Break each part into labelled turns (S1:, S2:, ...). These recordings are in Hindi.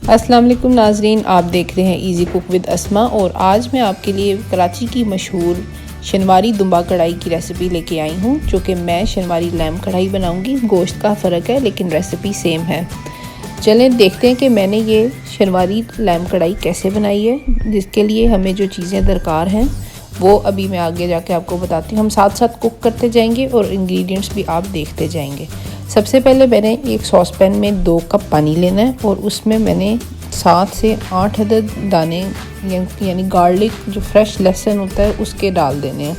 S1: अस्सलाम वालेकुम नाजरीन, आप देख रहे हैं इजी कुक विद अस्मा और आज मैं आपके लिए कराची की मशहूर शनवारी दुम्बा कढ़ाई की रेसिपी लेके आई हूँ, जो कि मैं शनवारी लैम कढ़ाई बनाऊँगी। गोश्त का फ़र्क है लेकिन रेसिपी सेम है। चलें देखते हैं कि मैंने ये शनवारी लैम कढ़ाई कैसे बनाई है। जिसके लिए हमें जो चीज़ें दरकार हैं वो अभी मैं आगे जाके आपको बताती हूँ। हम साथ साथ कुक करते जाएंगे और इंग्रेडिएंट्स भी आप देखते जाएंगे। सबसे पहले मैंने एक सॉस पैन में 2 कप पानी लेना है और उसमें मैंने 7 से 8 अदद दाने यानी गार्लिक, जो फ्रेश लहसुन होता है, उसके डाल देने हैं।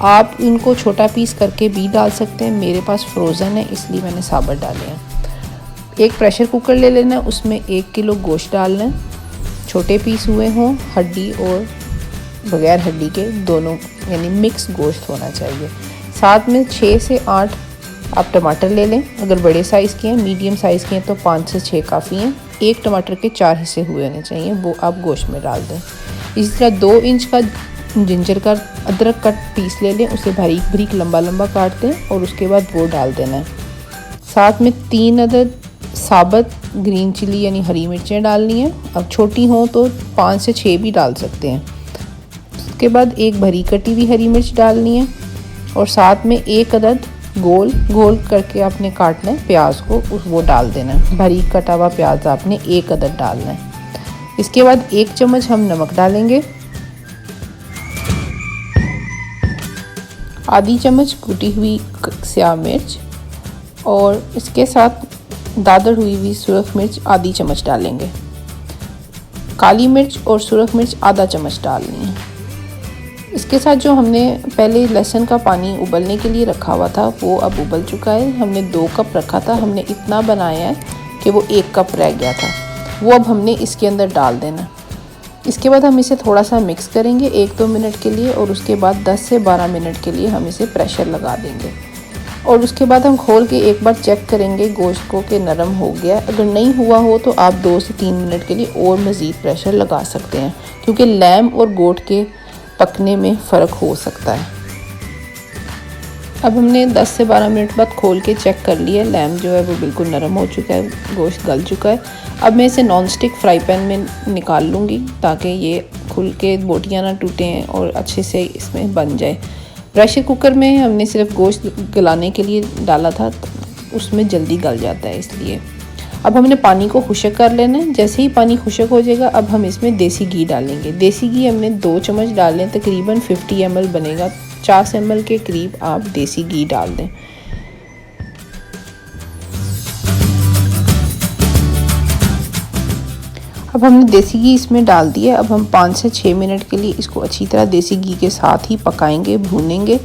S1: आप इनको छोटा पीस करके भी डाल सकते हैं, मेरे पास फ्रोज़न है इसलिए मैंने साबुत डाले हैं। एक प्रेशर कुकर ले लेना है, उसमें 1 किलो गोश्त डालना है। छोटे पीस हुए हों, हड्डी और बगैर हड्डी के दोनों, यानी मिक्स गोश्त होना चाहिए। साथ में 6 से 8 आप टमाटर ले लें। अगर बड़े साइज़ के हैं, मीडियम साइज़ के हैं तो 5 से 6 काफ़ी हैं। 1 टमाटर के 4 हिस्से हुए होने चाहिए, वो आप गोश्त में डाल दें। इसी तरह 2 इंच का जिंजर का अदरक का पीस ले लें, उसे बारीक बारीक लंबा लंबा काट दें और उसके बाद वो डाल देना है। साथ में 3 अदद साबुत ग्रीन चिली यानी हरी मिर्चें डालनी है। अब छोटी हों तो 5 से 6 भी डाल सकते हैं। उसके बाद एक भरी कटी हुई हरी मिर्च डालनी है और साथ में 1 अदद गोल गोल करके आपने काटना है प्याज को, वो डाल देना है। बारीक कटा हुआ प्याज आपने 1 अदद डालना है। इसके बाद 1 चम्मच हम नमक डालेंगे, आधी चम्मच कुटी हुई स्याह मिर्च और इसके साथ दादर हुई सुरख मिर्च आधी चम्मच डालेंगे। काली मिर्च और सुरख मिर्च आधा चम्मच डालनी है। इसके साथ जो हमने पहले लहसुन का पानी उबलने के लिए रखा हुआ था वो अब उबल चुका है। हमने 2 कप रखा था, हमने इतना बनाया है कि वो 1 कप रह गया था, वो अब हमने इसके अंदर डाल देना। इसके बाद हम इसे थोड़ा सा मिक्स करेंगे 1-2 मिनट के लिए और उसके बाद 10 से 12 मिनट के लिए हम इसे प्रेशर लगा देंगे। और उसके बाद हम खोल के एक बार चेक करेंगे गोश्त को कि नरम हो गया। अगर नहीं हुआ हो तो आप 2 से 3 मिनट के लिए और मज़ीद प्रेशर लगा सकते हैं, क्योंकि लैम और गोश्त के पकने में फ़र्क हो सकता है। अब हमने 10 से 12 मिनट बाद खोल के चेक कर लिया, लैम जो है वो बिल्कुल नरम हो चुका है, गोश्त गल चुका है। अब मैं इसे नॉन स्टिक फ्राई पैन में निकाल लूँगी ताकि ये खुल के बोटियाँ ना टूटें और अच्छे से इसमें बन जाए। प्रेशर कुकर में हमने सिर्फ गोश्त गलाने के लिए डाला था, उसमें जल्दी गल जाता है इसलिए। अब हमने पानी को खुशक कर लेना है। जैसे ही पानी खुशक हो जाएगा अब हम इसमें देसी घी डालेंगे। देसी घी हमने 2 चम्मच डालें, तकरीबन 50 ml बनेगा। 50 ml के करीब आप देसी घी डाल दें। अब हमने देसी घी इसमें डाल दिया। अब हम 5 से 6 मिनट के लिए इसको अच्छी तरह देसी घी के साथ ही पकाएंगे, भूनेंगे।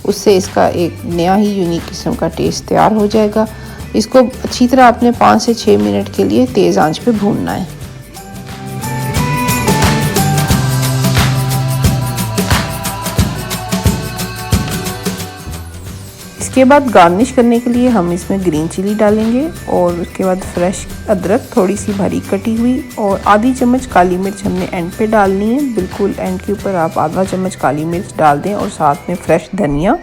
S1: उससे इसका एक नया ही यूनिक किस्म का टेस्ट तैयार हो जाएगा। इसको अच्छी तरह आपने 5 से 6 मिनट के लिए तेज़ आंच पे भूनना है। इसके बाद गार्निश करने के लिए हम इसमें ग्रीन चिली डालेंगे और उसके बाद फ्रेश अदरक थोड़ी सी बारीक कटी हुई और आधी चम्मच काली मिर्च हमने एंड पे डालनी है। बिल्कुल एंड के ऊपर आप आधा चम्मच काली मिर्च डाल दें और साथ में फ्रेश धनिया।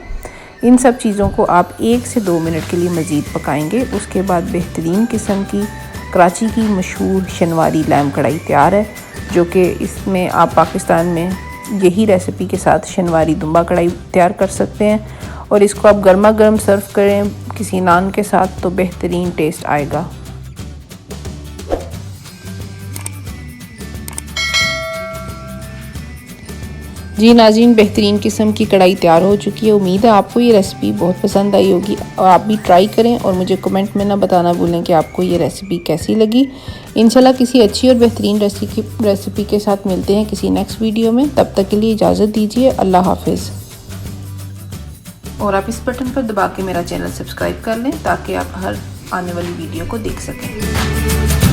S1: इन सब चीज़ों को आप 1 से 2 मिनट के लिए मज़ीद पकाएंगे। उसके बाद बेहतरीन किस्म की कराची की मशहूर शनवारी लैम कढ़ाई तैयार है, जो कि इसमें आप पाकिस्तान में यही रेसिपी के साथ शनवारी दुम्बा कढ़ाई तैयार कर सकते हैं और इसको आप गर्मा गर्म सर्व करें किसी नान के साथ तो बेहतरीन टेस्ट आएगा। जी नाज़रीन, बेहतरीन किस्म की कढ़ाई तैयार हो चुकी है। उम्मीद है आपको ये रेसिपी बहुत पसंद आई होगी और आप भी ट्राई करें और मुझे कमेंट में ना बताना भूलें कि आपको ये रेसिपी कैसी लगी। इंशाल्लाह किसी अच्छी और बेहतरीन रेसिपी के साथ मिलते हैं किसी नेक्स्ट वीडियो में। तब तक के लिए इजाज़त दीजिए। अल्लाह हाफिज़। और आप इस बटन पर दबा के मेरा चैनल सब्सक्राइब कर लें ताकि आप हर आने वाली वीडियो को देख सकें।